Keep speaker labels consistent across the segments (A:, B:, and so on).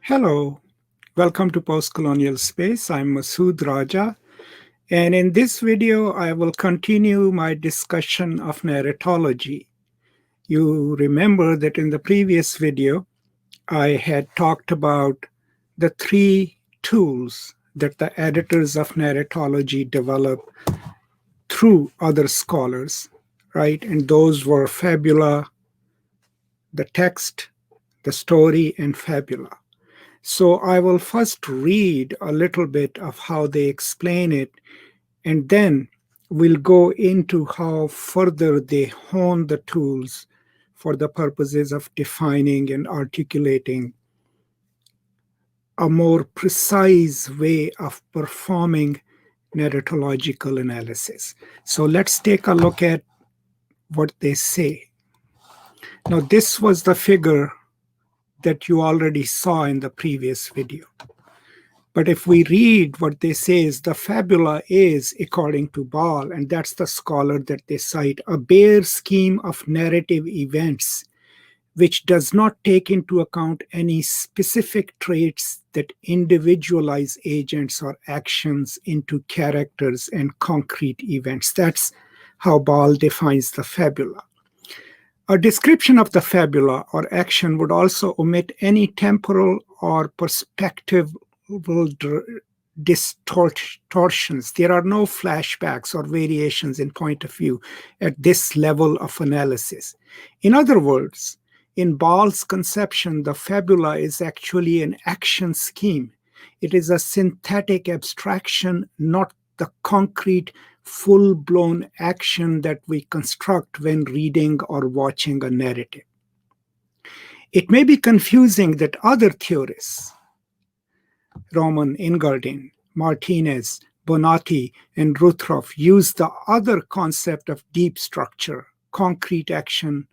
A: Hello, welcome to Post Colonial Space. I'm Masood Raja, and in this video, I will continue my discussion of narratology. You remember that in the previous video, I had talked about the three tools that the editors of narratology develop through other scholars, right? And those were Fabula, the text, the story, and Fabula. So I will first read a little bit of how they explain it, and then we'll go into how further they hone the tools for the purposes of defining and articulating a more precise way of performing narratological analysis. So let's take a look at what they say. Now, this was the figure that you already saw in the previous video. But if we read what they say is the fabula is, according to Bal, and that's the scholar that they cite, a bare scheme of narrative events which does not take into account any specific traits that individualize agents or actions into characters and concrete events. That's how Bal defines the fabula. A description of the fabula or action would also omit any temporal or perspectival distortions. There are no flashbacks or variations in point of view at this level of analysis. In other words, in Bal's conception, the fabula is actually an action scheme. It is a synthetic abstraction, not the concrete, full-blown action that we construct when reading or watching a narrative. It may be confusing that other theorists, Roman, Ingardin, Martinez, Bonatti, and Ruthroff, use the other concept of deep structure, concrete action,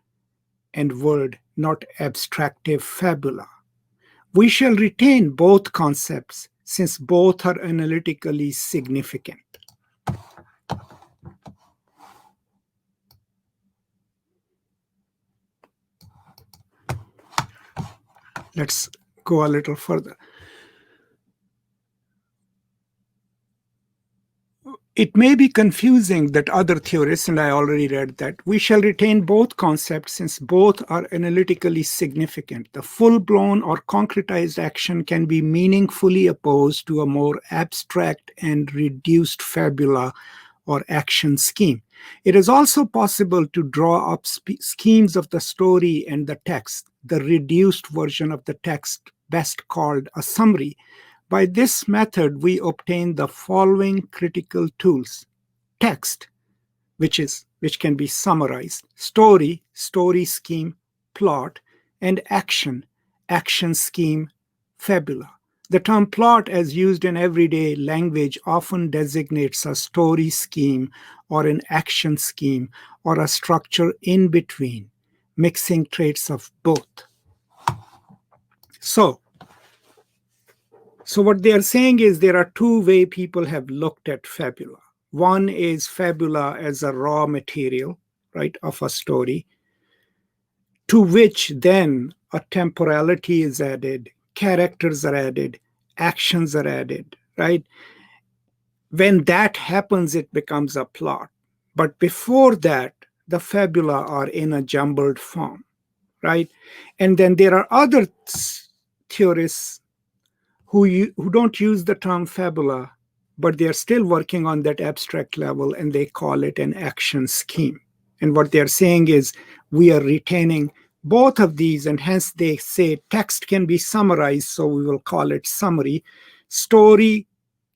A: and word, not abstractive fabula. We shall retain both concepts since both are analytically significant. Let's go a little further. It may be confusing that other theorists, and I already read that, we shall retain both concepts since both are analytically significant. The full-blown or concretized action can be meaningfully opposed to a more abstract and reduced fabula or action scheme. It is also possible to draw up schemes of the story and the text, the reduced version of the text, best called a summary. By this method, we obtain the following critical tools: text, which can be summarized, story, story scheme, plot, and action, action scheme, fabula. The term plot, as used in everyday language, often designates a story scheme or an action scheme or a structure in between, mixing traits of both. So what they are saying is there are two ways people have looked at fabula. One is fabula as a raw material, right, of a story, to which then a temporality is added, characters are added, actions are added, right? When that happens, it becomes a plot. But before that, the fabula are in a jumbled form, right? And then there are other theorists who don't use the term fabula, but they are still working on that abstract level, and they call it an action scheme. And what they're saying is we are retaining both of these, and hence they say text can be summarized, so we will call it summary. Story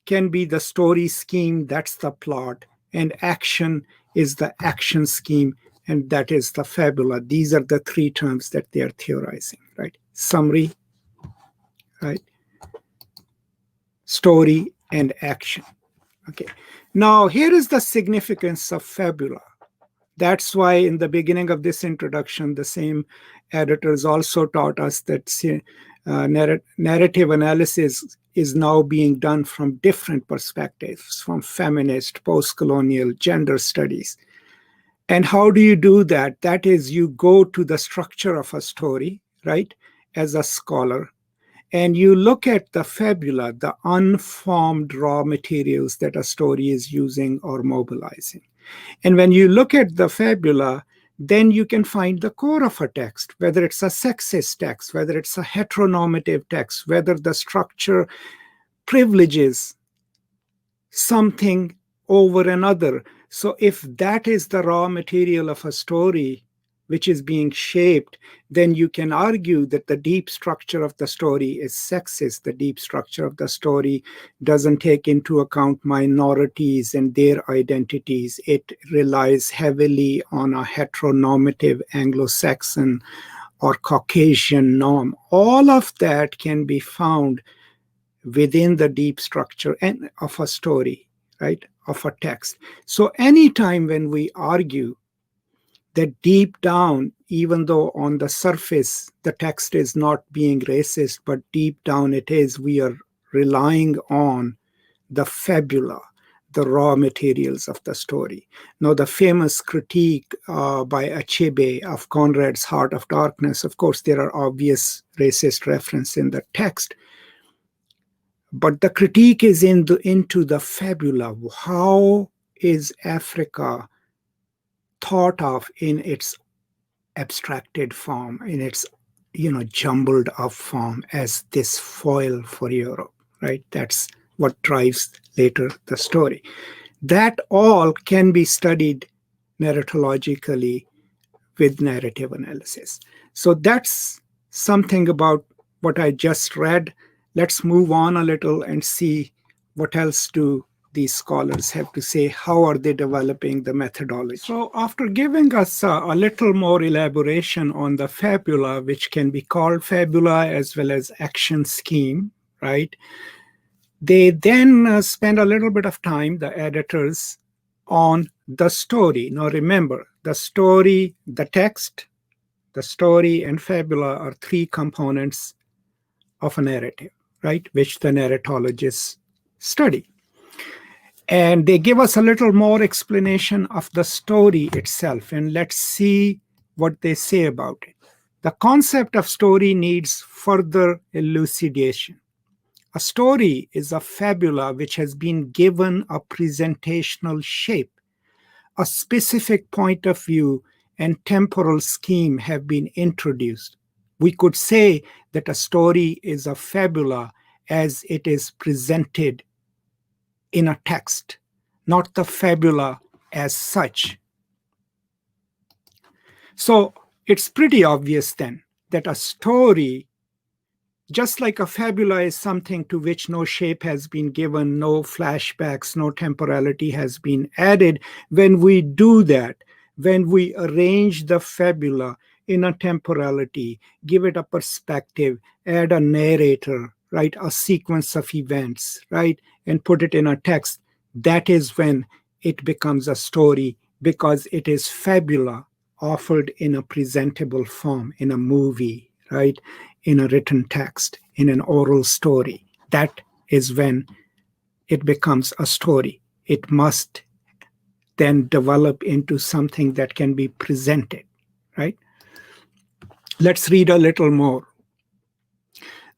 A: can be the story scheme, that's the plot, and action is the action scheme, and that is the fabula. These are the three terms that they are theorizing, right? Summary, right? Story, and action. Okay. Now, here is the significance of fabula. That's why in the beginning of this introduction, the same editors also taught us that narrative analysis is now being done from different perspectives, from feminist, post-colonial, gender studies. And how do you do that? That is, you go to the structure of a story, right, as a scholar, and you look at the fabula, the unformed raw materials that a story is using or mobilizing. And when you look at the fabula, then you can find the core of a text, whether it's a sexist text, whether it's a heteronormative text, whether the structure privileges something over another. So if that is the raw material of a story which is being shaped, then you can argue that the deep structure of the story is sexist. The deep structure of the story doesn't take into account minorities and their identities. It relies heavily on a heteronormative Anglo-Saxon or Caucasian norm. All of that can be found within the deep structure of a story, right, of a text. So anytime when we argue that deep down, even though on the surface the text is not being racist, but deep down it is, we are relying on the fabula, the raw materials of the story. Now, the famous critique by Achebe of Conrad's Heart of Darkness, of course, there are obvious racist references in the text, but the critique is into the fabula. How is Africa thought of in its abstracted form, in its jumbled up form as this foil for Europe, right? That's what drives later the story. That all can be studied narratologically with narrative analysis. So that's something about what I just read. Let's move on a little and see what else do these scholars have to say. How are they developing the methodology? So after giving us a little more elaboration on the fabula, which can be called fabula as well as action scheme, right? They then spend a little bit of time, the editors, on the story. Now remember, the story, the text, the story, and fabula are three components of a narrative, right, which the narratologists study. And they give us a little more explanation of the story itself, and let's see what they say about it. The concept of story needs further elucidation. A story is a fabula which has been given a presentational shape. A specific point of view and temporal scheme have been introduced. We could say that a story is a fabula as it is presented in a text, not the fabula as such. So it's pretty obvious then that a story, just like a fabula, is something to which no shape has been given, no flashbacks, no temporality has been added. When we do that, when we arrange the fabula in a temporality, give it a perspective, add a narrator, right, a sequence of events, right, and put it in a text, that is when it becomes a story, because it is fabula offered in a presentable form, in a movie, right, in a written text, in an oral story. That is when it becomes a story. It must then develop into something that can be presented, right? Let's read a little more.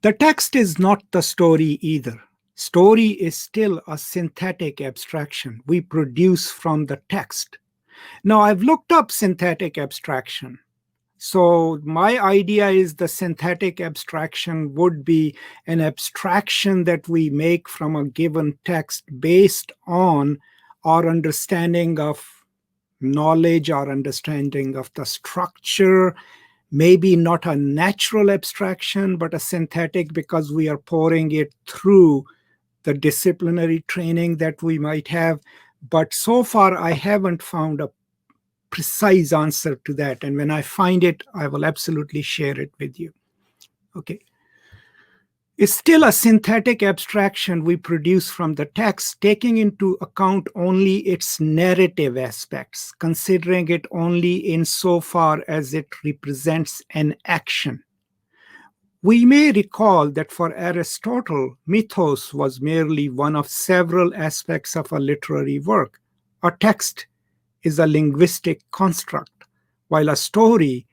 A: The text is not the story either. Story is still a synthetic abstraction we produce from the text. Now, I've looked up synthetic abstraction. So my idea is the synthetic abstraction would be an abstraction that we make from a given text based on our understanding of knowledge, our understanding of the structure, maybe not a natural abstraction, but a synthetic, because we are pouring it through the disciplinary training that we might have. But so far, I haven't found a precise answer to that. And when I find it, I will absolutely share it with you. Okay. It's still a synthetic abstraction we produce from the text, taking into account only its narrative aspects, considering it only insofar as it represents an action. We may recall that for Aristotle, mythos was merely one of several aspects of a literary work. A text is a linguistic construct, while a story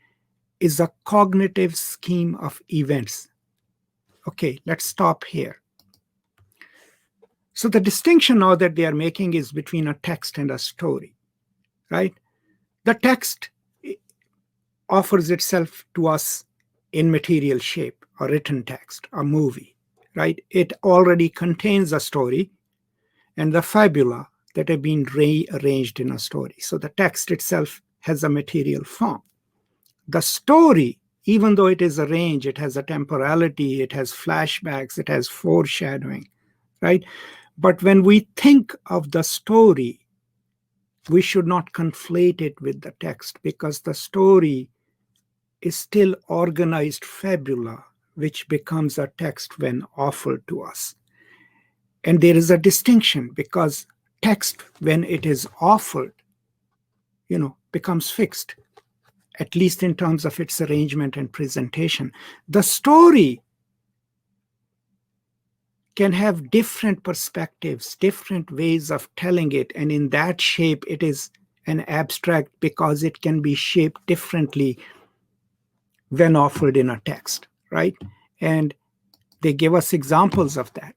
A: is a cognitive scheme of events. Okay, let's stop here. So the distinction now that they are making is between a text and a story, right? The text offers itself to us in material shape, a written text, a movie, right? It already contains a story and the fabula that have been rearranged in a story. So the text itself has a material form. The story, even though it is arranged, it has a temporality, it has flashbacks, it has foreshadowing, right? But when we think of the story, we should not conflate it with the text, because the story is still organized fabula, which becomes a text when offered to us. And there is a distinction, because text, when it is offered, becomes fixed, at least in terms of its arrangement and presentation. The story can have different perspectives, different ways of telling it, and in that shape, it is an abstract because it can be shaped differently when offered in a text, right? And they give us examples of that.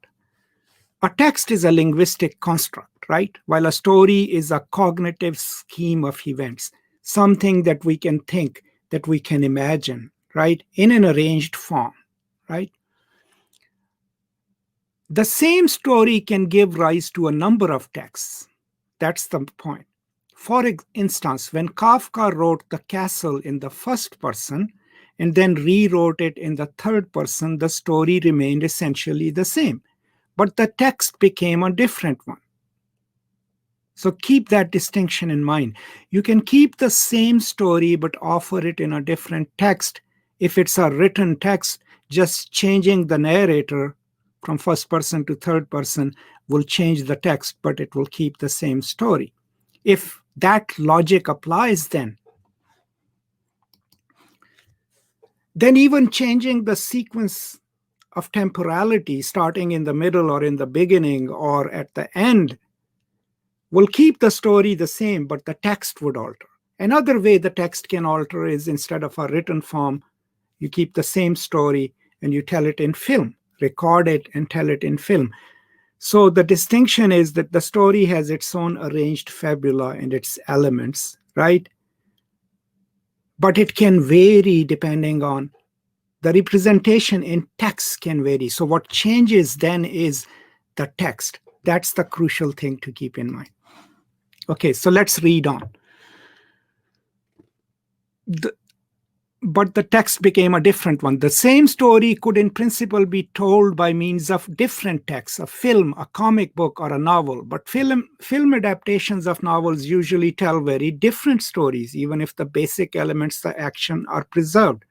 A: A text is a linguistic construct, right? While a story is a cognitive scheme of events, something that we can think, that we can imagine, right? In an arranged form, right? The same story can give rise to a number of texts. That's the point. For instance, when Kafka wrote The Castle in the first person and then rewrote it in the third person, the story remained essentially the same, but the text became a different one. So keep that distinction in mind. You can keep the same story but offer it in a different text. If it's a written text, just changing the narrator from first person to third person will change the text, but it will keep the same story. If that logic applies, then even changing the sequence of temporality, starting in the middle or in the beginning or at the end, will keep the story the same, but the text would alter. Another way the text can alter is, instead of a written form, you keep the same story and you tell it in film, record it and tell it in film. So the distinction is that the story has its own arranged fabula and its elements, right? But it can vary depending on the representation in text can vary. So what changes then is the text. That's the crucial thing to keep in mind. Okay, so let's read on. But the text became a different one. The same story could in principle be told by means of different texts, a film, a comic book, or a novel. But film adaptations of novels usually tell very different stories, even if the basic elements of the action are preserved.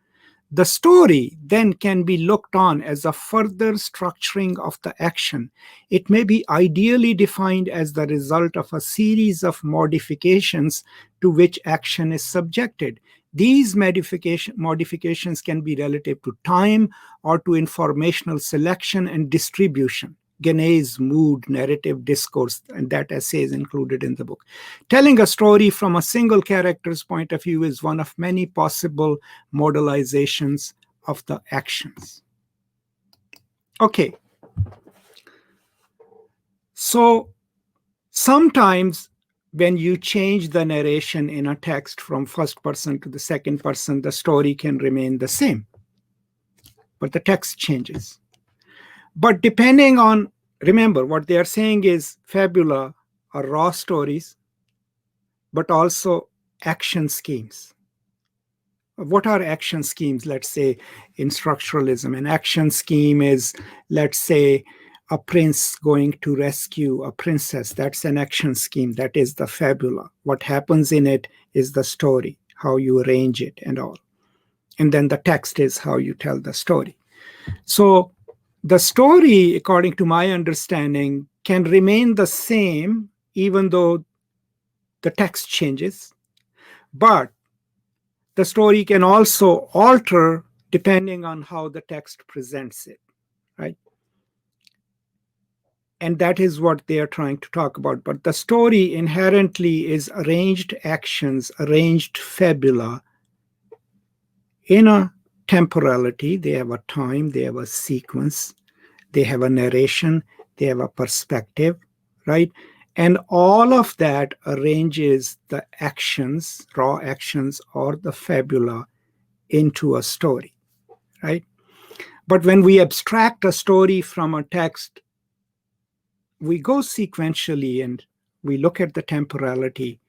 A: The story then can be looked on as a further structuring of the action. It may be ideally defined as the result of a series of modifications to which action is subjected. These modifications can be relative to time or to informational selection and distribution. Genette's mood, narrative discourse, and that essay is included in the book. Telling a story from a single character's point of view is one of many possible modalizations of the actions. Okay. So sometimes when you change the narration in a text from first person to the second person, the story can remain the same, but the text changes. But depending on, remember, what they are saying is fabula are raw stories, but also action schemes. What are action schemes? Let's say in structuralism, an action scheme is, let's say, a prince going to rescue a princess. That's an action scheme. That is the fabula. What happens in it is the story, how you arrange it and all. And then the text is how you tell the story. So the story, according to my understanding, can remain the same even though the text changes, but the story can also alter depending on how the text presents it, right? And that is what they are trying to talk about. But the story inherently is arranged actions, arranged fabula in a temporality, they have a time, they have a sequence, they have a narration, they have a perspective, right? And all of that arranges the actions, raw actions, or the fabula into a story, right? But when we abstract a story from a text, we go sequentially and we look at the temporality,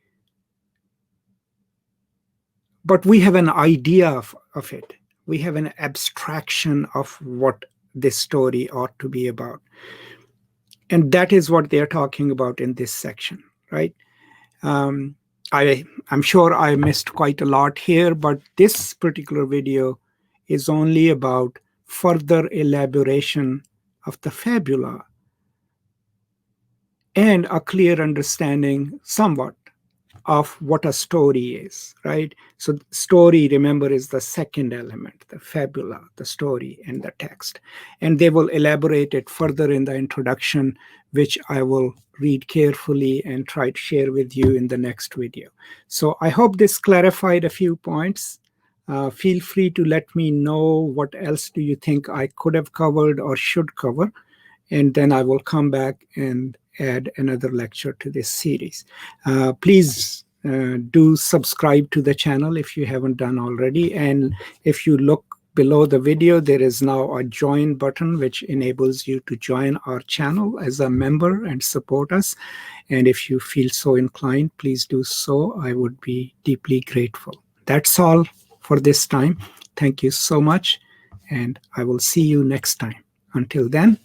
A: but we have an idea of it. We have an abstraction of what this story ought to be about. And that is what they're talking about in this section, right? I'm sure I missed quite a lot here, but this particular video is only about further elaboration of the fabula and a clear understanding somewhat of what a story is, right? So story, remember, is the second element, the fabula, the story, and the text. And they will elaborate it further in the introduction, which I will read carefully and try to share with you in the next video. So I hope this clarified a few points. Feel free to let me know what else do you think I could have covered or should cover, and then I will come back and add another lecture to this series. Please do subscribe to the channel if you haven't done already. And if you look below the video, there is now a join button, which enables you to join our channel as a member and support us. And if you feel so inclined, please do so. I would be deeply grateful. That's all for this time. Thank you so much. And I will see you next time. Until then,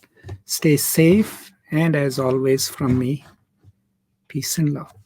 A: stay safe, and as always from me, peace and love.